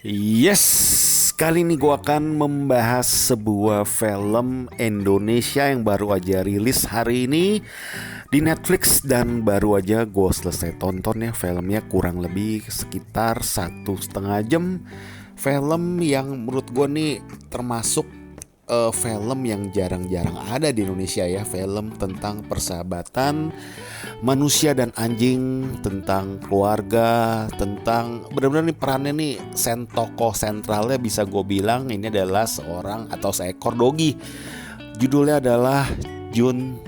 Yes, kali ini gue akan membahas sebuah film Indonesia yang baru aja rilis hari ini di Netflix dan baru aja gue selesai tonton ya. Filmnya kurang lebih sekitar 1,5 jam. Film yang menurut gue nih termasuk film yang jarang-jarang ada di Indonesia ya. Film tentang persahabatan manusia dan anjing, tentang keluarga, tentang benar-benar nih perannya nih tokoh sentralnya bisa gue bilang ini adalah seorang atau seekor dogi. Judulnya adalah Jun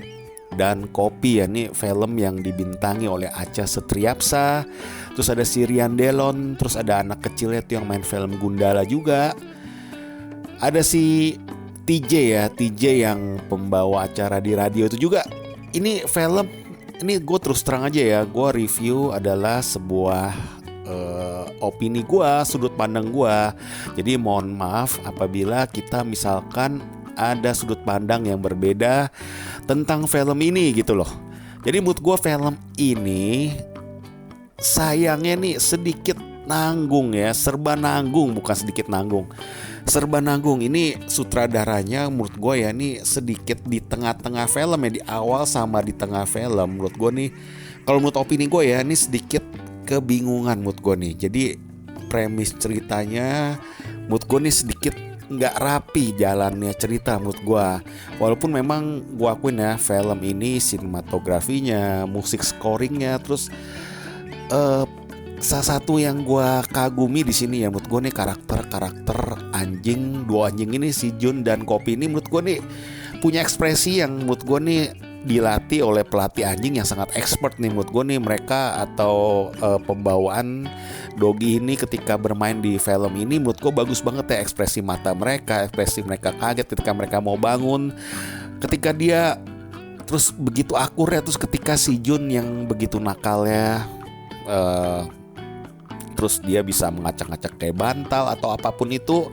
dan Kopi ya. Nih film yang dibintangi oleh Acha Septriapsa. Terus ada si Rian Delon, terus ada anak kecilnya tuh yang main film Gundala juga. Ada si TJ ya, TJ yang pembawa acara di radio itu juga. Ini film, ini gue terus terang aja ya, gue review adalah sebuah opini gue, sudut pandang gue. Jadi mohon maaf apabila kita misalkan ada sudut pandang yang berbeda tentang film ini gitu loh. Jadi menurut gue film ini sayangnya nih sedikit nanggung ya, serba nanggung, bukan sedikit nanggung, serba nanggung. Ini sutradaranya menurut gue ya nih sedikit di tengah-tengah film ya, di awal sama di tengah film. Menurut gue nih, kalau menurut opini gue ya, ini sedikit kebingungan menurut gue nih. Jadi premis ceritanya menurut gue nih sedikit nggak rapi jalannya cerita menurut gue. Walaupun memang gue akuin ya, film ini sinematografinya, musik scoringnya, terus salah satu yang gue kagumi di sini ya menurut gue nih karakter anjing, dua anjing ini si Jun dan Kopi ini menurut gue nih punya ekspresi yang menurut gue nih dilatih oleh pelatih anjing yang sangat expert nih menurut gue nih. Mereka atau pembawaan dogi ini ketika bermain di film ini menurut gue bagus banget ya. Ekspresi mata mereka, ekspresi mereka kaget ketika mereka mau bangun, ketika dia terus begitu akur ya, terus ketika si Jun yang begitu nakalnya terus dia bisa mengacak-ngacak kayak bantal atau apapun itu.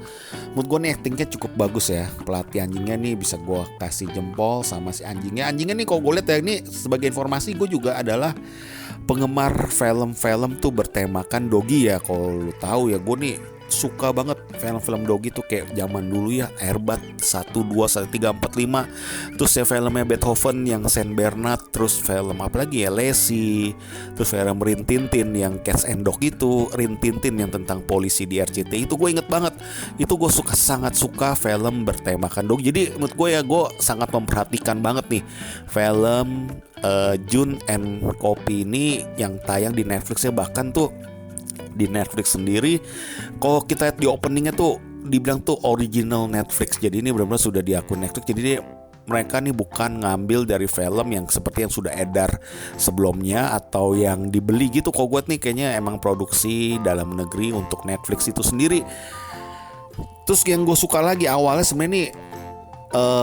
Menurut gue nih actingnya cukup bagus ya. Pelatih anjingnya nih bisa gue kasih jempol sama si anjingnya. Anjingnya nih kalau gue lihat ya, ini sebagai informasi gue juga adalah penggemar film-film tuh bertemakan dogi ya. Kalau lu tahu ya, gue nih suka banget film-film dogi tuh kayak zaman dulu ya, Airbat 1, 2, 1, 3, 4, 5. Terus ya filmnya Beethoven yang Saint Bernard. Terus film apa lagi ya, Lassie. Terus film Rin Tintin yang Cats and Dog itu, Rin Tintin yang tentang polisi di RCTI itu gue inget banget. Itu gue sangat suka film bertemakan dogi. Jadi menurut gue ya, gue sangat memperhatikan banget nih film Jun and Kopi ini yang tayang di Netflix ya. Bahkan tuh di Netflix sendiri, kalau kita lihat di openingnya tuh dibilang tuh original Netflix. Jadi ini benar-benar sudah di akun Netflix. Jadi ini mereka nih bukan ngambil dari film yang seperti yang sudah edar sebelumnya atau yang dibeli gitu. Kalau gue nih kayaknya emang produksi dalam negeri untuk Netflix itu sendiri. Terus yang gue suka lagi awalnya sebenarnya nih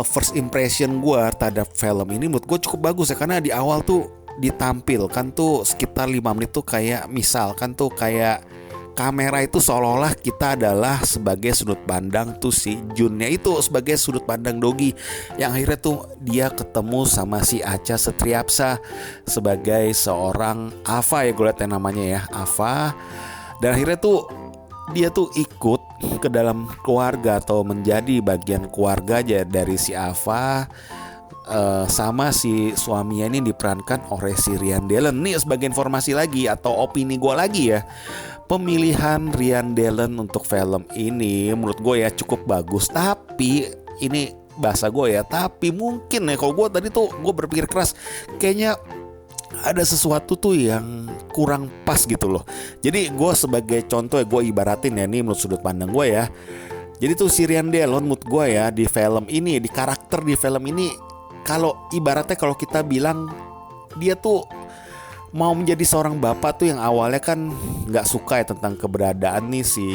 first impression gue terhadap film ini menurut gue cukup bagus ya. Karena di awal tuh ditampilkan tuh sekitar 5 menit tuh kayak misalkan tuh kayak kamera itu seolah-olah kita adalah sebagai sudut pandang tuh si Junnya itu sebagai sudut pandang dogi, yang akhirnya tuh dia ketemu sama si Acha Septriapsa sebagai seorang Ava ya, gue liat namanya ya, Ava. Dan akhirnya tuh dia tuh ikut ke dalam keluarga atau menjadi bagian keluarga aja dari si Ava. Sama si suaminya ini diperankan oleh si Rian Delon. Nih sebagai informasi lagi atau opini gue lagi ya, pemilihan Rian Delon untuk film ini menurut gue ya cukup bagus. Tapi ini bahasa gue ya, tapi mungkin ya kalau gue tadi tuh gue berpikir keras, kayaknya ada sesuatu tuh yang kurang pas gitu loh. Jadi gue sebagai contoh ya, gue ibaratin ya, nih menurut sudut pandang gue ya. Jadi tuh si Rian Delon menurut gue ya di film ini, di karakter di film ini, kalau ibaratnya kalau kita bilang dia tuh mau menjadi seorang bapak tuh yang awalnya kan nggak suka ya tentang keberadaan nih si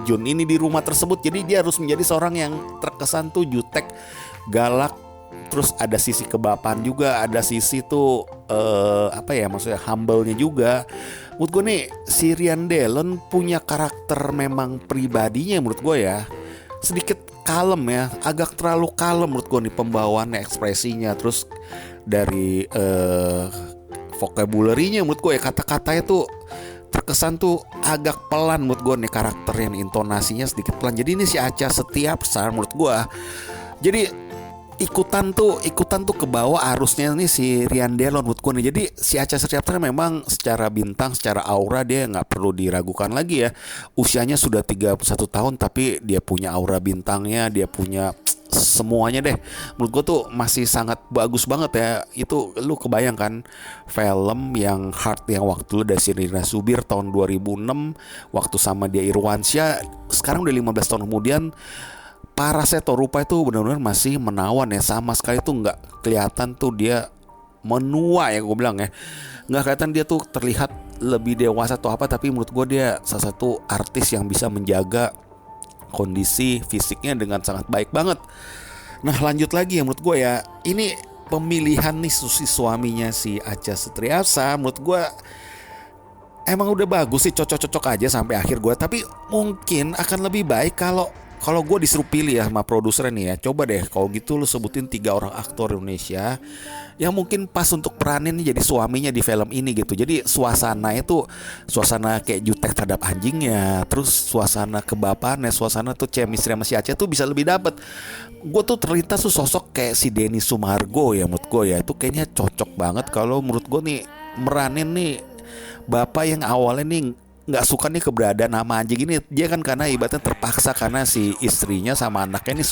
Jun ini di rumah tersebut. Jadi dia harus menjadi seorang yang terkesan tuh jutek, galak. Terus ada sisi kebapaan juga, ada sisi tuh apa ya, maksudnya humble-nya juga. Menurut gue nih si Rian Delon punya karakter memang pribadinya menurut gue ya sedikit kalem ya, agak terlalu kalem menurut gue nih pembawaannya, ekspresinya. Terus dari vocabulary-nya menurut gue ya, kata-katanya tuh terkesan tuh agak pelan menurut gue nih karakternya, intonasinya sedikit pelan. Jadi ini si Acha Septriasa menurut gue jadi ikutan tuh ke bawah arusnya nih si Rian Delon menurut gue nih. Jadi si Acha Septriasa memang secara bintang, secara aura dia nggak perlu diragukan lagi ya. Usianya sudah 31 tahun tapi dia punya aura bintangnya, dia punya semuanya deh. Menurut gue tuh masih sangat bagus banget ya. Itu lu kebayangkan film yang Heart yang waktu lu dari Rina Subir tahun 2006 waktu sama dia Irwansyah, sekarang udah 15 tahun kemudian Paraseto Rupa itu benar-benar masih menawan ya. Sama sekali tuh nggak kelihatan tuh dia menua ya, gue bilang ya, nggak kelihatan dia tuh terlihat lebih dewasa atau apa. Tapi menurut gue dia salah satu artis yang bisa menjaga kondisi fisiknya dengan sangat baik banget. Nah lanjut lagi ya, menurut gue ya, ini pemilihan nih suaminya si Acha Septriasa menurut gue emang udah bagus sih, cocok-cocok aja sampai akhir gue. Tapi mungkin akan lebih baik kalau gue disuruh pilih ya sama produser nih ya. Coba deh kalau gitu lu sebutin 3 orang aktor Indonesia yang mungkin pas untuk peranin jadi suaminya di film ini gitu. Jadi suasana kayak jutek terhadap anjingnya, terus suasana kebapaannya, suasana tuh chemistry sama si Aceh tuh bisa lebih dapet. Gue tuh terlintas tuh sosok kayak si Denny Sumargo ya, menurut gue ya itu kayaknya cocok banget kalau menurut gue nih meranin nih bapak yang awalnya nih nggak suka nih keberadaan nama anjing ini. Dia kan karena ibaratnya terpaksa karena si istrinya sama anaknya ini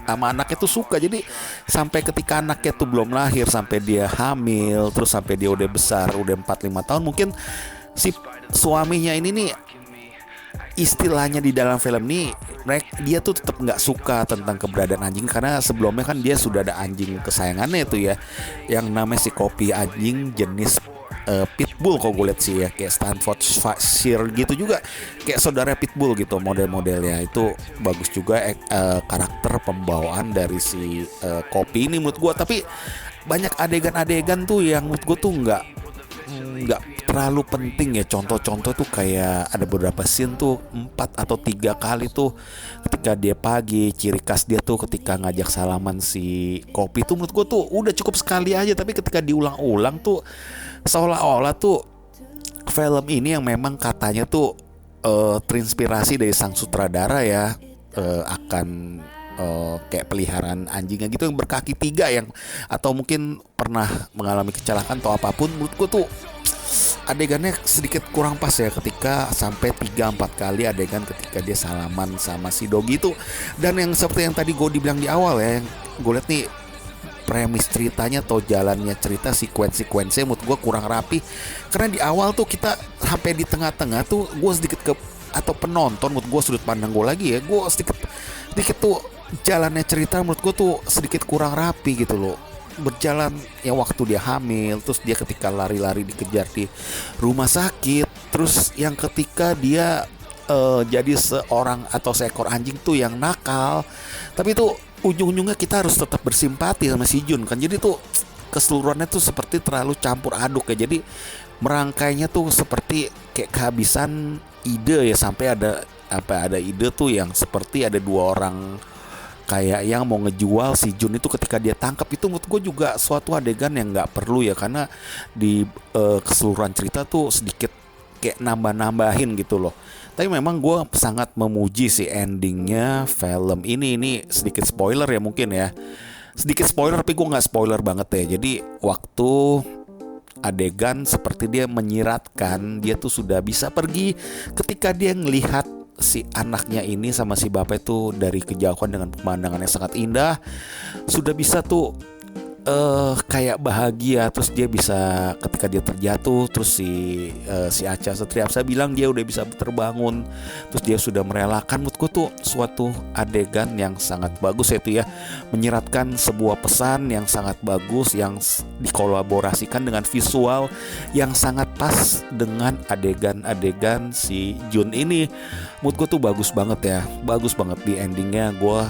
sama anaknya tuh suka. Jadi sampai ketika anaknya tuh belum lahir, sampai dia hamil, terus sampai dia udah besar, udah 4-5 tahun, mungkin si suaminya ini nih istilahnya di dalam film ini dia tuh tetap nggak suka tentang keberadaan anjing. Karena sebelumnya kan dia sudah ada anjing kesayangannya itu ya, yang namanya si Kopi, anjing jenis pitbull kalau gue lihat sih ya, kayak Staffordshire gitu juga, kayak saudara pitbull gitu model-modelnya. Itu bagus juga karakter pembawaan dari si Kopi ini menurut gue. Tapi banyak adegan-adegan tuh yang menurut gue tuh nggak terlalu penting ya. Contoh-contoh tuh kayak ada beberapa scene tuh 4 atau 3 kali tuh ketika dia pagi, ciri khas dia tuh ketika ngajak salaman si Kopi tuh menurut gue tuh udah cukup sekali aja. Tapi ketika diulang-ulang tuh seolah-olah tuh film ini yang memang katanya tuh terinspirasi dari sang sutradara ya, akan kayak peliharaan anjingnya gitu yang berkaki 3 yang atau mungkin pernah mengalami kecelakaan atau apapun. Menurut gue tuh adegannya sedikit kurang pas ya ketika sampai 3-4 kali adegan ketika dia salaman sama si Dogi itu. Dan yang seperti yang tadi gue dibilang di awal ya, yang gue lihat nih premis ceritanya atau jalannya cerita, sekuensinya menurut gue kurang rapi. Karena di awal tuh kita sampai di tengah-tengah tuh gue sedikit atau penonton menurut gue, sudut pandang gue lagi ya, gue sedikit tuh jalannya cerita menurut gue tuh sedikit kurang rapi gitu loh. Berjalan ya waktu dia hamil, terus dia ketika lari-lari dikejar di rumah sakit, terus yang ketika dia jadi seorang atau seekor anjing tuh yang nakal. Tapi tuh ujung-ujungnya kita harus tetap bersimpati sama si Jun kan. Jadi tuh keseluruhannya tuh seperti terlalu campur aduk ya. Jadi merangkainya tuh seperti kayak kehabisan ide ya, sampai ada ide tuh yang seperti ada 2 orang kayak yang mau ngejual si Jun itu ketika dia tangkap. Itu menurut gue juga suatu adegan yang nggak perlu ya, karena di keseluruhan cerita tuh sedikit kayak nambah-nambahin gitu loh. Tapi memang gue sangat memuji si endingnya film ini. Ini sedikit spoiler ya mungkin ya, sedikit spoiler tapi gue nggak spoiler banget ya. Jadi waktu adegan seperti dia menyiratkan dia tuh sudah bisa pergi ketika dia ngelihat si anaknya ini sama si bapak itu dari kejauhan dengan pemandangan yang sangat indah, sudah bisa tuh kayak bahagia. Terus dia bisa ketika dia terjatuh, terus si Acha Septriasa bilang dia udah bisa terbangun, terus dia sudah merelakan. Menurutku tuh suatu adegan yang sangat bagus itu ya, menyiratkan sebuah pesan yang sangat bagus yang dikolaborasikan dengan visual yang sangat pas dengan adegan-adegan si Jun ini. Menurutku tuh bagus banget ya, bagus banget di endingnya. Gue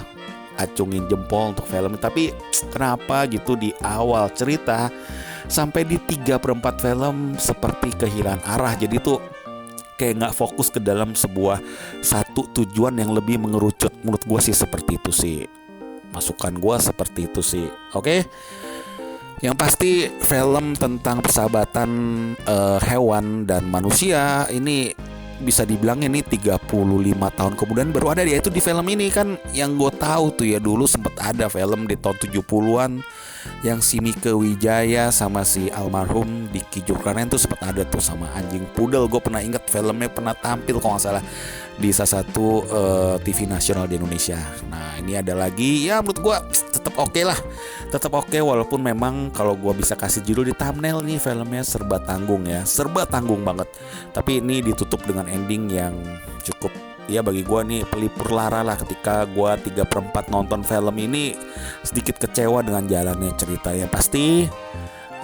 acungin jempol untuk film. Tapi kenapa gitu di awal cerita sampai di 3/4 film seperti kehilangan arah. Jadi tuh kayak gak fokus ke dalam sebuah satu tujuan yang lebih mengerucut. Menurut gue sih seperti itu sih, masukan gue seperti itu sih. Oke. Yang pasti film tentang persahabatan hewan dan manusia ini bisa dibilang ini 35 tahun kemudian baru ada, yaitu di film ini kan. Yang gue tahu tuh ya, dulu sempet ada film di tahun 70-an yang si Mieke Wijaya sama si almarhum Diki Zulkarnain tuh sempet ada tuh sama anjing pudel. Gue pernah inget filmnya pernah tampil kalau nggak salah di salah satu TV nasional di Indonesia. Nah ini ada lagi, ya menurut gue tetap oke lah, tetap oke, walaupun memang kalau gue bisa kasih judul di thumbnail nih, filmnya serba tanggung ya, serba tanggung banget. Tapi ini ditutup dengan ending yang cukup, ya bagi gue nih pelipur lara lah. Ketika gue 3/4 nonton film ini sedikit kecewa dengan jalannya cerita. Ya pasti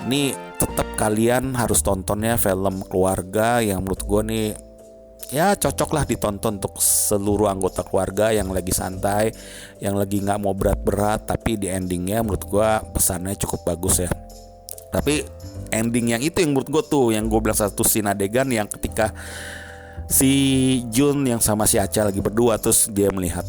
ini tetap kalian harus tontonnya, film keluarga yang menurut gue nih ya cocok lah ditonton untuk seluruh anggota keluarga yang lagi santai, yang lagi gak mau berat-berat. Tapi di endingnya menurut gue pesannya cukup bagus ya. Tapi ending yang itu yang menurut gue tuh, yang gue bilang satu scene adegan yang ketika si Jun yang sama si Acha lagi berdua, terus dia melihat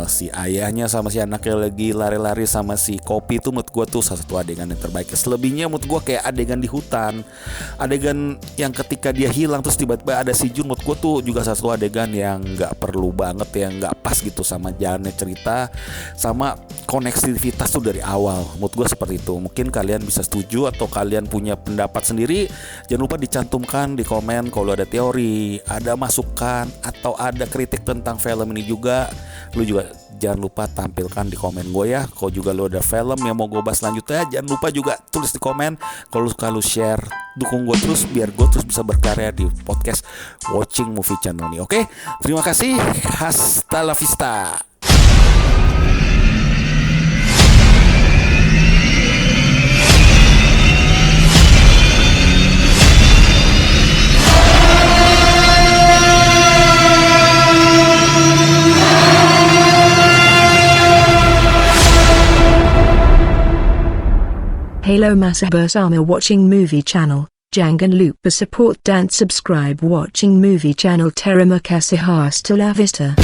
si ayahnya sama si anaknya lagi lari-lari sama si Kopi, itu menurut gue tuh salah satu adegan yang terbaik. Selebihnya menurut gue kayak adegan di hutan, adegan yang ketika dia hilang terus tiba-tiba ada si Jun, menurut gue tuh juga salah satu adegan yang gak perlu banget, yang gak pas gitu sama jalannya cerita, sama koneksivitas tuh dari awal. Menurut gue seperti itu. Mungkin kalian bisa setuju atau kalian punya pendapat sendiri. Jangan lupa dicantumkan di komen kalau ada teori, ada masukan, atau ada kritik tentang film ini juga. Lu juga jangan lupa tampilkan di komen gue ya. Kalau juga lu ada film yang mau gue bahas selanjutnya, jangan lupa juga tulis di komen. Kalau share, dukung gue terus biar gue terus bisa berkarya di podcast Watching Movie Channel ini. Oke, terima kasih. Hasta la vista. Halo masa bersama Watching Movie Channel. Jangan lupa support dan subscribe Watching Movie Channel. Terima kasih, hasta la vista.